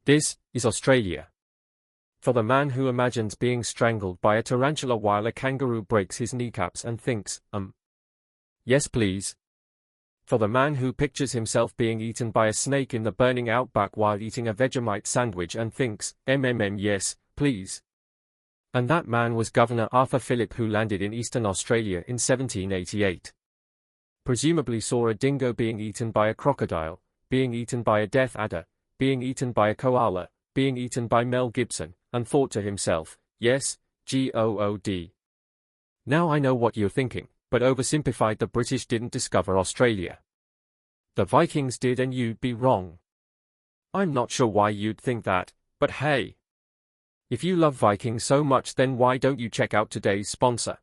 This is Australia. For the man who imagines being strangled by a tarantula while a kangaroo breaks his kneecaps and thinks, yes please. For the man who pictures himself being eaten by a snake in the burning outback while eating a Vegemite sandwich and thinks, yes, please. And that man was Governor Arthur Phillip, who landed in Eastern Australia in 1788. Presumably saw a dingo being eaten by a crocodile, being eaten by a death adder, being eaten by a koala, being eaten by Mel Gibson, and thought to himself, yes, God. Now I know what you're thinking, but oversimplified, the British didn't discover Australia. The Vikings did, and you'd be wrong. I'm not sure why you'd think that, but hey. If you love Vikings so much, then why don't you check out today's sponsor?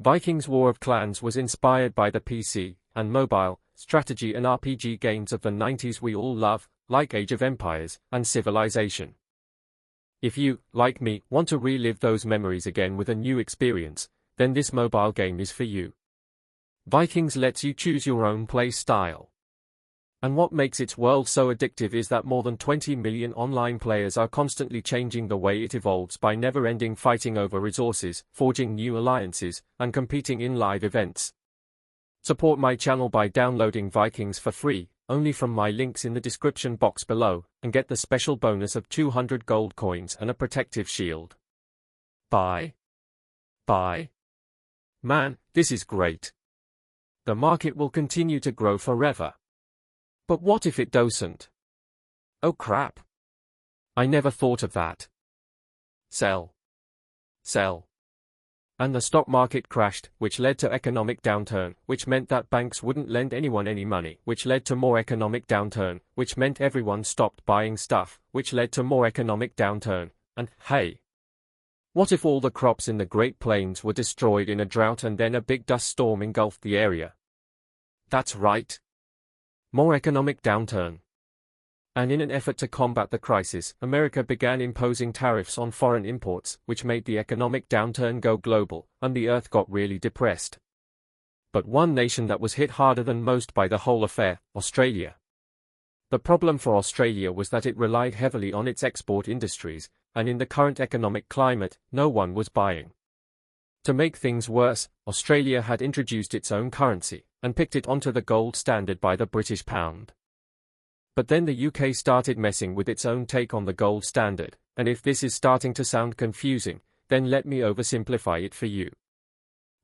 Vikings War of Clans was inspired by the PC and mobile strategy and RPG games of the 90s we all love, like Age of Empires and Civilization. If you, like me, want to relive those memories again with a new experience, then this mobile game is for you. Vikings lets you choose your own play style. And what makes its world so addictive is that more than 20 million online players are constantly changing the way it evolves by never-ending fighting over resources, forging new alliances, and competing in live events. Support my channel by downloading Vikings for free, only from my links in the description box below, and get the special bonus of 200 gold coins and a protective shield. Bye. Man, this is great. The market will continue to grow forever. But what if it doesn't? Oh crap. I never thought of that. Sell. And the stock market crashed, which led to economic downturn, which meant that banks wouldn't lend anyone any money, which led to more economic downturn, which meant everyone stopped buying stuff, which led to more economic downturn, and, hey. What if all the crops in the Great Plains were destroyed in a drought and then a big dust storm engulfed the area? That's right. More economic downturn. And in an effort to combat the crisis, America began imposing tariffs on foreign imports, which made the economic downturn go global, and the earth got really depressed. But one nation that was hit harder than most by the whole affair, Australia. The problem for Australia was that it relied heavily on its export industries, and in the current economic climate, no one was buying. To make things worse, Australia had introduced its own currency, and picked it onto the gold standard by the British pound. But then the UK started messing with its own take on the gold standard, and if this is starting to sound confusing, then let me oversimplify it for you.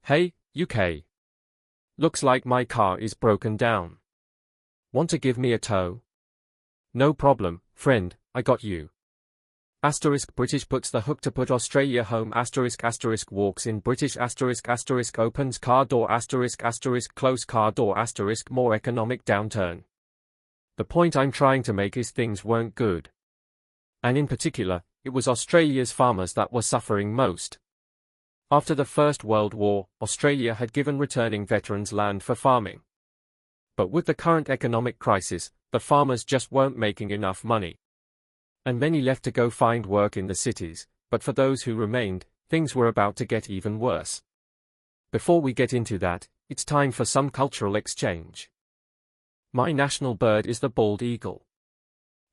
Hey, UK. Looks like my car is broken down. Want to give me a tow? No problem, friend, I got you. Asterisk British puts the hook to put Australia home asterisk walks in British asterisk opens car door asterisk close car door asterisk more economic downturn. The point I'm trying to make is things weren't good. And in particular, it was Australia's farmers that were suffering most. After the First World War, Australia had given returning veterans land for farming. But with the current economic crisis, the farmers just weren't making enough money. And many left to go find work in the cities, but for those who remained, things were about to get even worse. Before we get into that, it's time for some cultural exchange. My national bird is the bald eagle.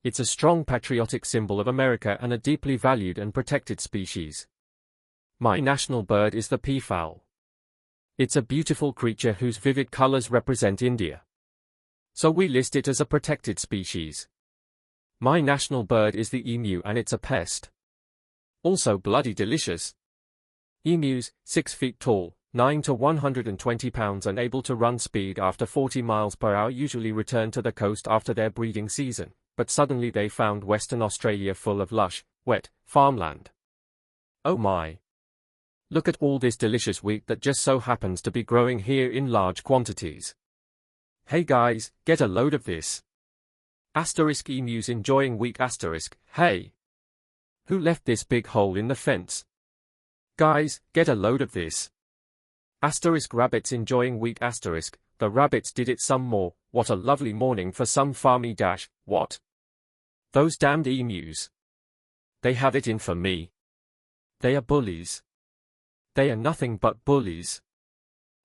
It's a strong patriotic symbol of America and a deeply valued and protected species. My national bird is the peafowl. It's a beautiful creature whose vivid colors represent India. So we list it as a protected species. My national bird is the emu, and it's a pest. Also bloody delicious. Emus, 6 feet tall, 9 to 120 pounds and able to run speed after 40 miles per hour usually return to the coast after their breeding season, but suddenly they found Western Australia full of lush, wet, farmland. Oh my! Look at all this delicious wheat that just so happens to be growing here in large quantities. Hey guys, get a load of this. Asterisk emus enjoying wheat asterisk, hey! Who left this big hole in the fence? Guys, get a load of this. Asterisk rabbits enjoying wheat asterisk, the rabbits did it some more, what a lovely morning for some farmy dash, what? Those damned emus. They have it in for me. They are bullies. They are nothing but bullies.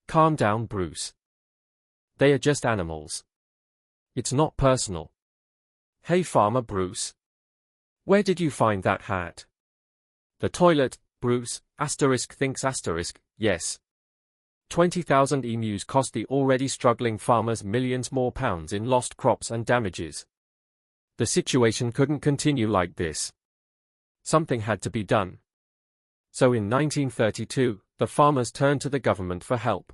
Calm down, Bruce. They are just animals. It's not personal. Hey Farmer Bruce. Where did you find that hat? The toilet, Bruce, thinks yes. 20,000 emus cost the already struggling farmers millions more pounds in lost crops and damages. The situation couldn't continue like this. Something had to be done. So in 1932, the farmers turned to the government for help.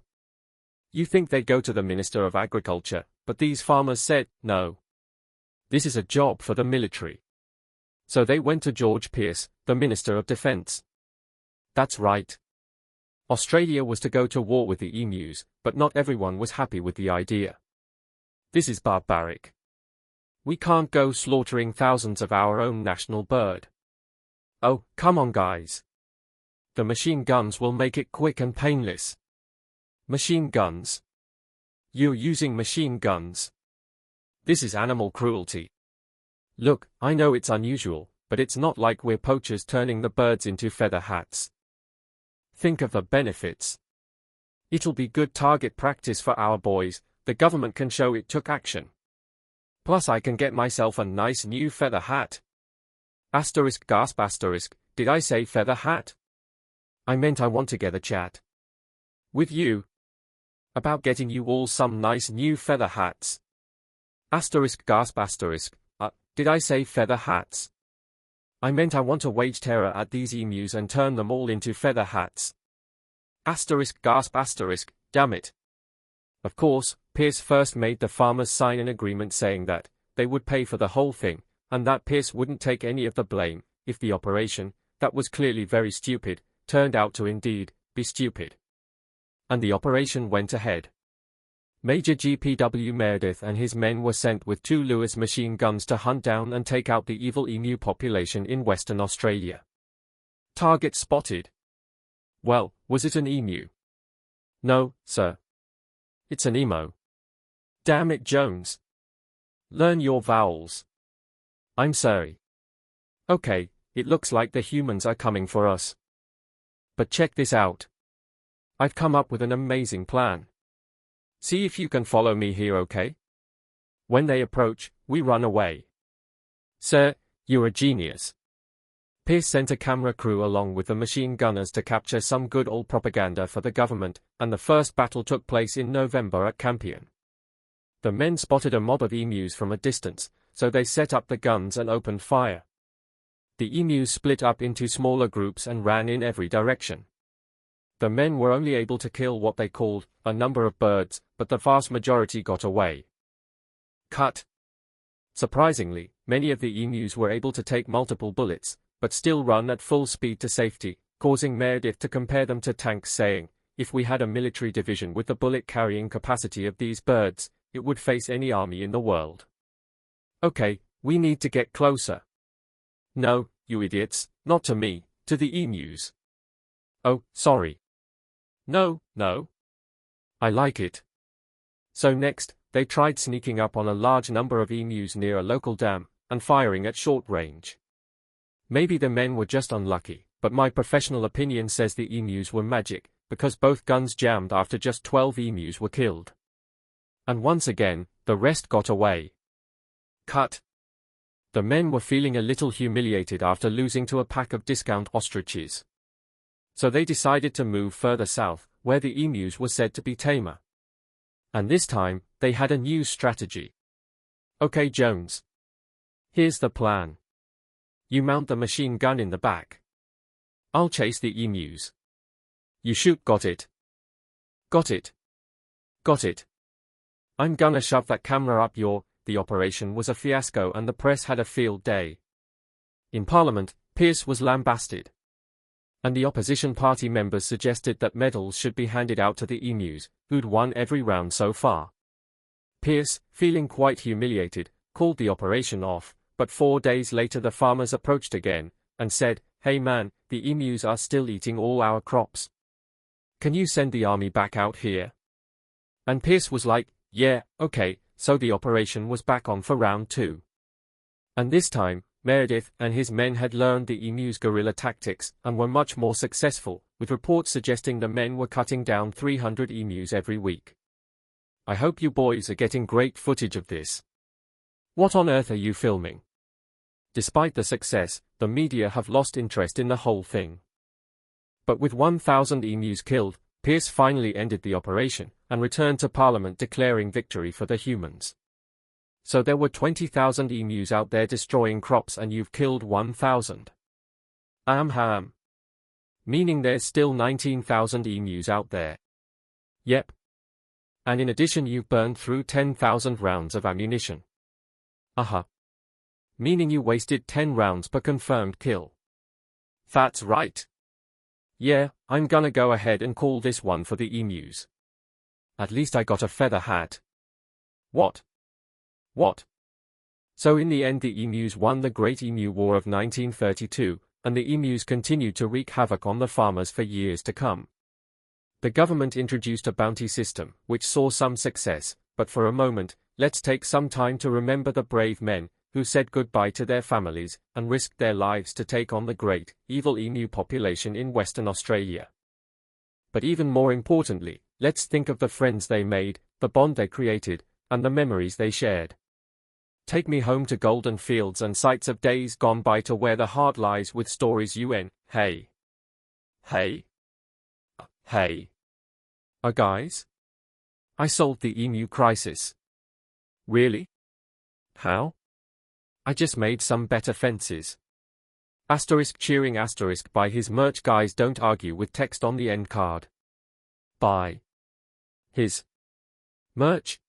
You think they'd go to the Minister of Agriculture, but these farmers said, no. This is a job for the military. So they went to George Pearce, the Minister of Defense. That's right. Australia was to go to war with the emus, but not everyone was happy with the idea. This is barbaric. We can't go slaughtering thousands of our own national bird. Oh, come on guys. The machine guns will make it quick and painless. Machine guns? You're using machine guns. This is animal cruelty. Look, I know it's unusual, but it's not like we're poachers turning the birds into feather hats. Think of the benefits. It'll be good target practice for our boys, the government can show it took action. Plus I can get myself a nice new feather hat. Gasp. Did I say feather hat? I meant I want to get a chat with you about getting you all some nice new feather hats. Gasp. Did I say feather hats? I meant I want to wage terror at these emus and turn them all into feather hats. Gasp. Damn it. Of course, Pearce first made the farmers sign an agreement saying that they would pay for the whole thing, and that Pearce wouldn't take any of the blame if the operation, that was clearly very stupid, turned out to indeed be stupid. And the operation went ahead. Major G.P.W. Meredith and his men were sent with 2 Lewis machine guns to hunt down and take out the evil emu population in Western Australia. Target spotted. Well, was it an emu? No, sir. It's an emo. Damn it, Jones. Learn your vowels. I'm sorry. Okay, it looks like the humans are coming for us. But check this out. I've come up with an amazing plan. See if you can follow me here, okay? When they approach, we run away. Sir, you're a genius. Pearce sent a camera crew along with the machine gunners to capture some good old propaganda for the government, and the first battle took place in November at Campion. The men spotted a mob of emus from a distance, so they set up the guns and opened fire. The emus split up into smaller groups and ran in every direction. The men were only able to kill what they called a number of birds, but the vast majority got away. Cut. Surprisingly, many of the emus were able to take multiple bullets, but still run at full speed to safety, causing Meredith to compare them to tanks, saying, if we had a military division with the bullet-carrying capacity of these birds, it would face any army in the world. Okay, we need to get closer. No, you idiots, not to me, to the emus. Oh, sorry. No. I like it. So next, they tried sneaking up on a large number of emus near a local dam, and firing at short range. Maybe the men were just unlucky, but my professional opinion says the emus were magic, because both guns jammed after just 12 emus were killed. And once again, the rest got away. Cut. The men were feeling a little humiliated after losing to a pack of discount ostriches. So they decided to move further south, where the emus were said to be tamer. And this time, they had a new strategy. Okay, Jones. Here's the plan. You mount the machine gun in the back. I'll chase the emus. You shoot, got it? Got it. Got it. I'm gonna shove that camera up your... The operation was a fiasco and the press had a field day. In Parliament, Pearce was lambasted. And the opposition party members suggested that medals should be handed out to the emus, who'd won every round so far. Pearce, feeling quite humiliated, called the operation off, but 4 days later the farmers approached again, and said, hey man, the emus are still eating all our crops. Can you send the army back out here? And Pearce was like, yeah, okay, so the operation was back on for round 2. And this time, Meredith and his men had learned the emus' guerrilla tactics and were much more successful, with reports suggesting the men were cutting down 300 emus every week. I hope you boys are getting great footage of this. What on earth are you filming? Despite the success, the media have lost interest in the whole thing. But with 1,000 emus killed, Pierce finally ended the operation, and returned to Parliament declaring victory for the humans. So there were 20,000 emus out there destroying crops and you've killed 1,000. Ahem. Meaning there's still 19,000 emus out there. Yep. And in addition you've burned through 10,000 rounds of ammunition. Meaning you wasted 10 rounds per confirmed kill. That's right. Yeah, I'm gonna go ahead and call this one for the emus. At least I got a feather hat. What? So in the end the emus won the Great Emu War of 1932, and the emus continued to wreak havoc on the farmers for years to come. The government introduced a bounty system, which saw some success, but for a moment, let's take some time to remember the brave men who said goodbye to their families and risked their lives to take on the great, evil emu population in Western Australia. But even more importantly, let's think of the friends they made, the bond they created, and the memories they shared. Take me home to golden fields and sights of days gone by, to where the heart lies with stories hey. Guys? I solved the emu crisis. Really? How? I just made some better fences. Cheering buy his merch. Guys, don't argue with text on the end card. Buy his merch.